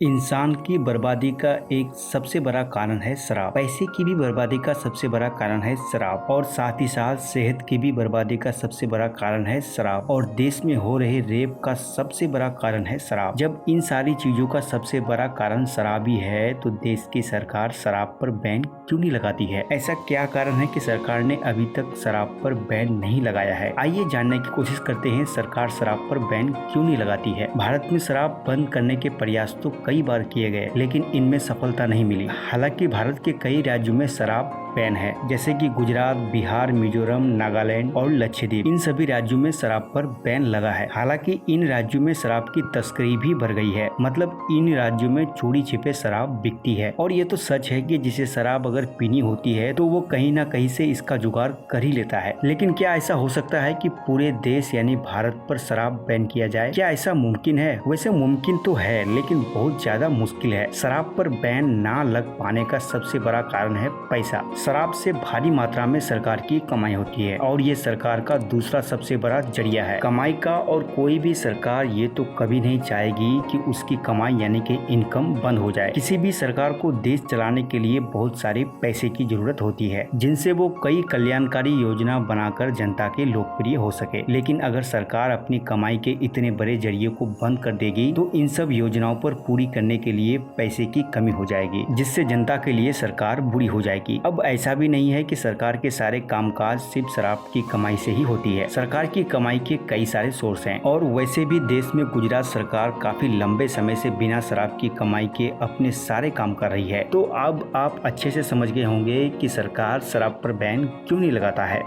इंसान की बर्बादी का एक सबसे बड़ा कारण है शराब। पैसे की भी बर्बादी का सबसे बड़ा कारण है शराब और साथ ही साथ सेहत की भी बर्बादी का सबसे बड़ा कारण है शराब और देश में हो रहे रेप का सबसे बड़ा कारण है शराब। जब इन सारी चीजों का सबसे बड़ा कारण शराब ही है तो देश की सरकार शराब पर बैन क्यों नहीं लगाती है? ऐसा क्या कारण है कि सरकार ने अभी तक शराब पर बैन नहीं लगाया है? आइए जानने की कोशिश करते हैं सरकार शराब पर बैन क्यों नहीं लगाती है। भारत में शराब बंद करने के प्रयास तो कई बार किए गए लेकिन इनमें सफलता नहीं मिली। हालांकि भारत के कई राज्यों में शराब बैन है, जैसे कि गुजरात, बिहार, मिजोरम, नागालैंड और लक्षद्वीप। इन सभी राज्यों में शराब पर बैन लगा है। हालांकि इन राज्यों में शराब की तस्करी भी बढ़ गई है, मतलब इन राज्यों में चोरी छिपे शराब बिकती है। और ये तो सच है कि जिसे शराब अगर पीनी होती है तो वो कहीं ना कहीं से इसका जुगाड़ कर ही लेता है। लेकिन क्या ऐसा हो सकता है कि पूरे देश यानी भारत पर शराब बैन किया जाए? क्या ऐसा मुमकिन है? वैसे मुमकिन तो है लेकिन बहुत ज्यादा मुश्किल है। शराब पर बैन ना लग पाने का सबसे बड़ा कारण है पैसा। शराब से भारी मात्रा में सरकार की कमाई होती है और ये सरकार का दूसरा सबसे बड़ा जरिया है कमाई का। और कोई भी सरकार ये तो कभी नहीं चाहेगी कि उसकी कमाई यानी कि इनकम बंद हो जाए। किसी भी सरकार को देश चलाने के लिए बहुत सारे पैसे की जरूरत होती है, जिनसे वो कई कल्याणकारी योजना बनाकर जनता के लोकप्रिय हो सके। लेकिन अगर सरकार अपनी कमाई के इतने बड़े जरिए को बंद कर देगी तो इन सब योजनाओं पर पूरी करने के लिए पैसे की कमी हो जाएगी, जिससे जनता के लिए सरकार बुरी हो जाएगी। अब ऐसा भी नहीं है कि सरकार के सारे कामकाज सिर्फ शराब की कमाई से ही होती है। सरकार की कमाई के कई सारे सोर्स हैं और वैसे भी देश में गुजरात सरकार काफी लंबे समय से बिना शराब की कमाई के अपने सारे काम कर रही है। तो अब आप अच्छे से समझ गए होंगे कि सरकार शराब पर बैन क्यों नहीं लगाता है।